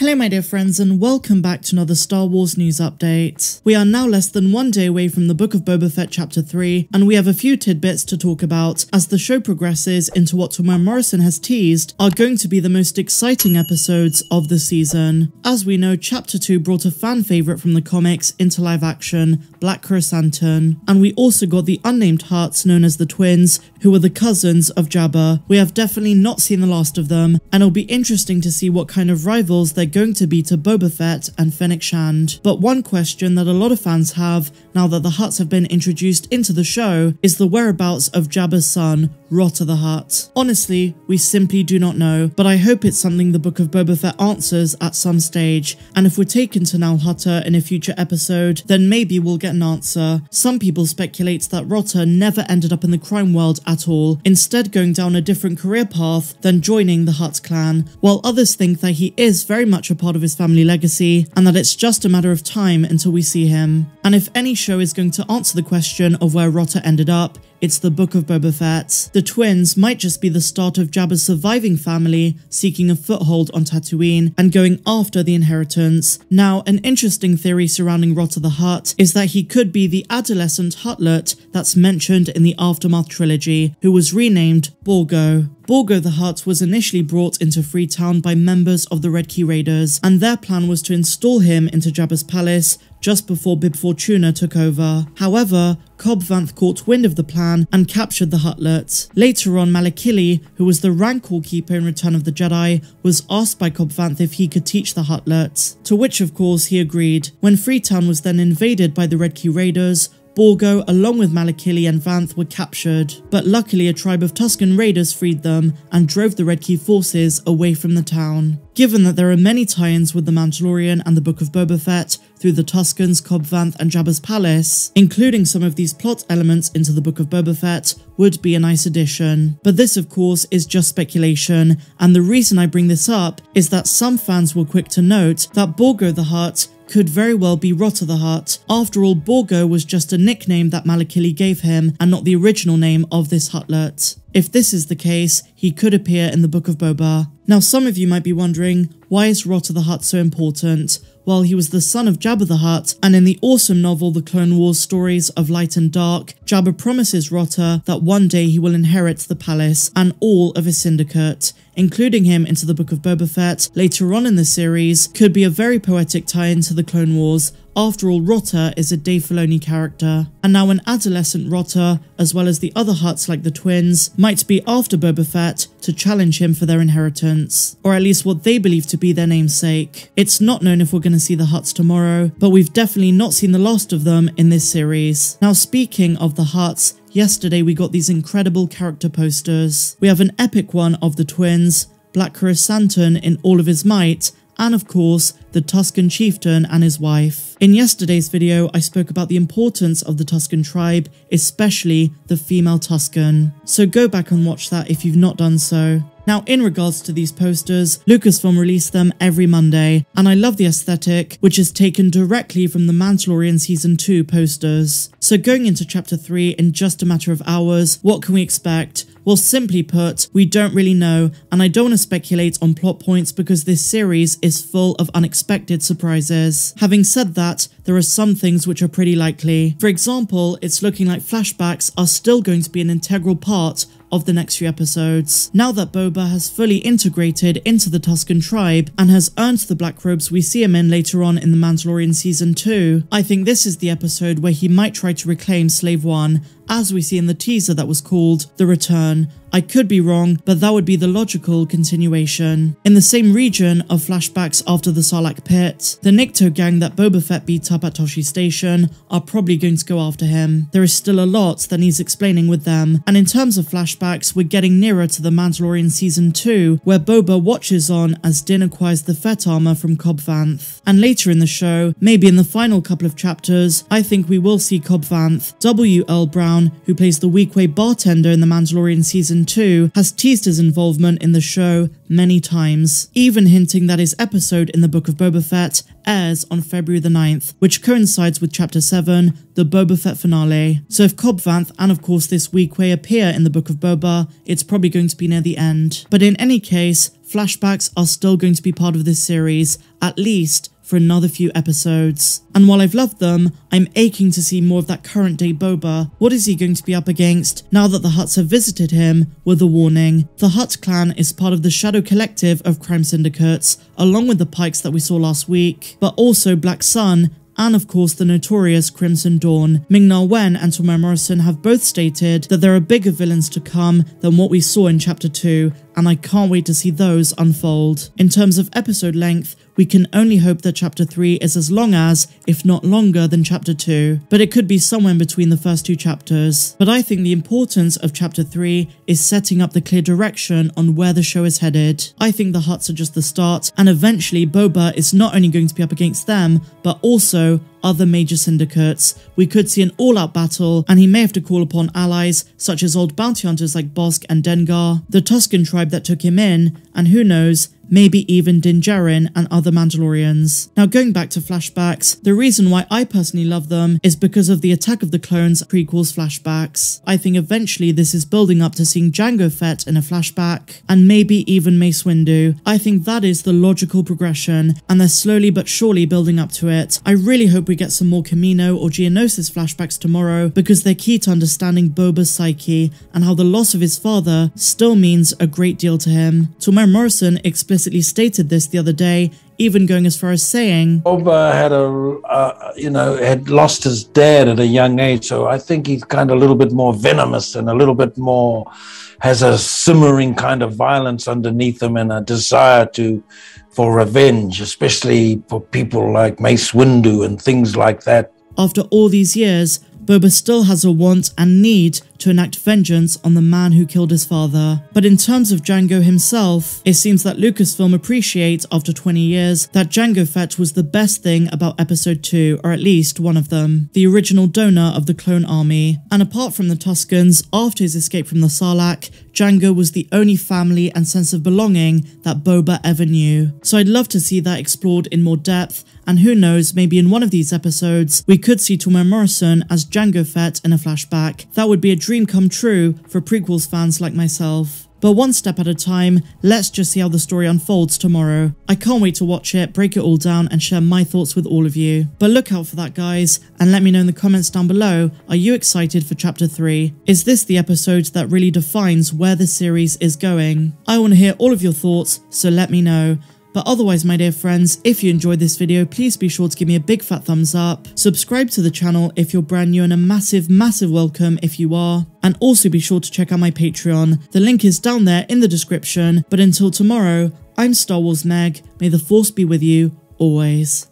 Hello my dear friends and welcome back to another Star Wars news update. We are now less than one day away from the Book of Boba Fett chapter 3 and we have a few tidbits to talk about as the show progresses into what Temuera Morrison has teased are going to be the most exciting episodes of the season. As we know, chapter 2 brought a fan favourite from the comics into live action, Black Krrsantan, and we also got the unnamed Hutts known as the twins, who were the cousins of Jabba. We have definitely not seen the last of them, and it'll be interesting to see what kind of rivals they're going to be to Boba Fett and Fennec Shand. But one question that a lot of fans have, now that the Hutts have been introduced into the show, is the whereabouts of Jabba's son, Rotta the Hutt. Honestly, we simply do not know, but I hope it's something the Book of Boba Fett answers at some stage, and if we're taken to Nal Hutta in a future episode, then maybe we'll get an answer. Some people speculate that Rotta never ended up in the crime world at all, instead going down a different career path than joining the Hutt clan, while others think that he is very much a part of his family legacy, and that it's just a matter of time until we see him. And if any show is going to answer the question of where Rotta ended up, it's the Book of Boba Fett. The twins might just be the start of Jabba's surviving family seeking a foothold on Tatooine and going after the inheritance. Now, an interesting theory surrounding Rotta the Hutt is that he could be the adolescent Huttlet that's mentioned in the Aftermath trilogy, who was renamed Borgo. Borgo the Hutt was initially brought into Freetown by members of the Red Key Raiders, and their plan was to install him into Jabba's palace just before Bib Fortuna took over. However, Cobb Vanth caught wind of the plan and captured the Huttlet. Later on, Malakili, who was the Rancor Keeper in Return of the Jedi, was asked by Cobb Vanth if he could teach the Huttlet, to which of course he agreed. When Freetown was then invaded by the Red Key Raiders, Borgo, along with Malakili and Vanth, were captured, but luckily a tribe of Tusken raiders freed them and drove the Red Key forces away from the town. Given that there are many tie-ins with The Mandalorian and the Book of Boba Fett through the Tuskens, Cobb Vanth and Jabba's palace, including some of these plot elements into the Book of Boba Fett would be a nice addition. But this of course is just speculation, and the reason I bring this up is that some fans were quick to note that Borgo the Hutt could very well be Rotta the Hutt. After all, Borgo was just a nickname that Malakili gave him and not the original name of this Huttlet. If this is the case, he could appear in the Book of Boba. Now some of you might be wondering, why is Rotta the Hutt so important? Well, he was the son of Jabba the Hutt, and in the awesome novel The Clone Wars Stories of Light and Dark, Jabba promises Rotta that one day he will inherit the palace and all of his syndicate. Including him into the Book of Boba Fett later on in the series could be a very poetic tie-in to the Clone Wars. After all, Rotta is a Dave Filoni character. And now an adolescent Rotta, as well as the other Hutts like the twins, might be after Boba Fett to challenge him for their inheritance, or at least what they believe to be their namesake. It's not known if we're going to see the Hutts tomorrow, but we've definitely not seen the last of them in this series. Now speaking of the Hutts, yesterday we got these incredible character posters. We have an epic one of the twins, Black Krrsantan in all of his might, and of course, the Tusken chieftain and his wife. In yesterday's video, I spoke about the importance of the Tusken tribe, especially the female Tusken. So go back and watch that if you've not done so. Now, in regards to these posters, Lucasfilm release them every Monday, and I love the aesthetic, which is taken directly from the Mandalorian Season 2 posters. So going into Chapter 3 in just a matter of hours, what can we expect? Well, simply put, we don't really know, and I don't want to speculate on plot points because this series is full of unexpected surprises. Having said that, there are some things which are pretty likely. For example, it's looking like flashbacks are still going to be an integral part of the next few episodes. Now that Boba has fully integrated into the Tusken tribe and has earned the black robes we see him in later on in The Mandalorian Season 2, I think this is the episode where he might try to reclaim Slave One, as we see in the teaser that was called The Return. I could be wrong, but that would be the logical continuation. In the same region of flashbacks after the Sarlacc pit, the Nikto gang that Boba Fett beat up at Tosche Station are probably going to go after him. There is still a lot that needs explaining with them, and in terms of flashbacks, we're getting nearer to The Mandalorian Season 2, where Boba watches on as Din acquires the Fett armor from Cobb Vanth. And later in the show, maybe in the final couple of chapters, I think we will see Cobb Vanth. W.L. Brown, who plays the Weequay bartender in The Mandalorian Season 2, has teased his involvement in the show many times, even hinting that his episode in the Book of Boba Fett airs on February the 9th, which coincides with Chapter 7, the Boba Fett finale. So if Cobb Vanth and of course this Weequay appear in the Book of Boba, it's probably going to be near the end. But in any case, flashbacks are still going to be part of this series, at least for another few episodes. And while I've loved them, I'm aching to see more of that current day Boba. What is he going to be up against now that the Hutts have visited him with a warning? The Hutt clan is part of the Shadow Collective of crime syndicates, along with the Pikes that we saw last week, but also Black Sun, and of course the notorious Crimson Dawn. Ming-Na Wen and Temuera Morrison have both stated that there are bigger villains to come than what we saw in Chapter 2, and I can't wait to see those unfold. In terms of episode length, we can only hope that Chapter 3 is as long as, if not longer than Chapter 2, but it could be somewhere in between the first two chapters. But I think the importance of Chapter 3 is setting up the clear direction on where the show is headed. I think the Hutts are just the start, and eventually Boba is not only going to be up against them, but also other major syndicates. We could see an all-out battle, and he may have to call upon allies such as old bounty hunters like Bossk and Dengar, the Tusken tribe that took him in, and who knows, maybe even Din Djarin and other Mandalorians. Now, going back to flashbacks, the reason why I personally love them is because of the Attack of the Clones prequels flashbacks. I think eventually this is building up to seeing Jango Fett in a flashback, and maybe even Mace Windu. I think that is the logical progression, and they're slowly but surely building up to it. I really hope we get some more Kamino or Geonosis flashbacks tomorrow, because they're key to understanding Boba's psyche, and how the loss of his father still means a great deal to him. Temuera Morrison explicitly stated this the other day, even going as far as saying, Boba had lost his dad at a young age, so I think he's kind of a little bit more venomous and a little bit more, has a simmering kind of violence underneath him and a desire for revenge, especially for people like Mace Windu and things like that. After all these years, Boba still has a want and need to enact vengeance on the man who killed his father. But in terms of Jango himself, it seems that Lucasfilm appreciates, after 20 years, that Jango Fett was the best thing about Episode 2, or at least one of them, the original donor of the clone army. And apart from the Tuskens, after his escape from the Sarlacc, Jango was the only family and sense of belonging that Boba ever knew. So I'd love to see that explored in more depth, and who knows, maybe in one of these episodes, we could see Temuera Morrison as Jango Fett in a flashback. That would be a dream come true for prequels fans like myself. But one step at a time, let's just see how the story unfolds tomorrow. I can't wait to watch it, break it all down, and share my thoughts with all of you. But look out for that, guys, and let me know in the comments down below, are you excited for Chapter 3? Is this the episode that really defines where the series is going? I want to hear all of your thoughts, so let me know. But otherwise, my dear friends, if you enjoyed this video, please be sure to give me a big fat thumbs up, subscribe to the channel if you're brand new, and a massive welcome if you are, and also be sure to check out my Patreon. The link is down there in the description. But until tomorrow, I'm Star Wars Meg, may the Force be with you always.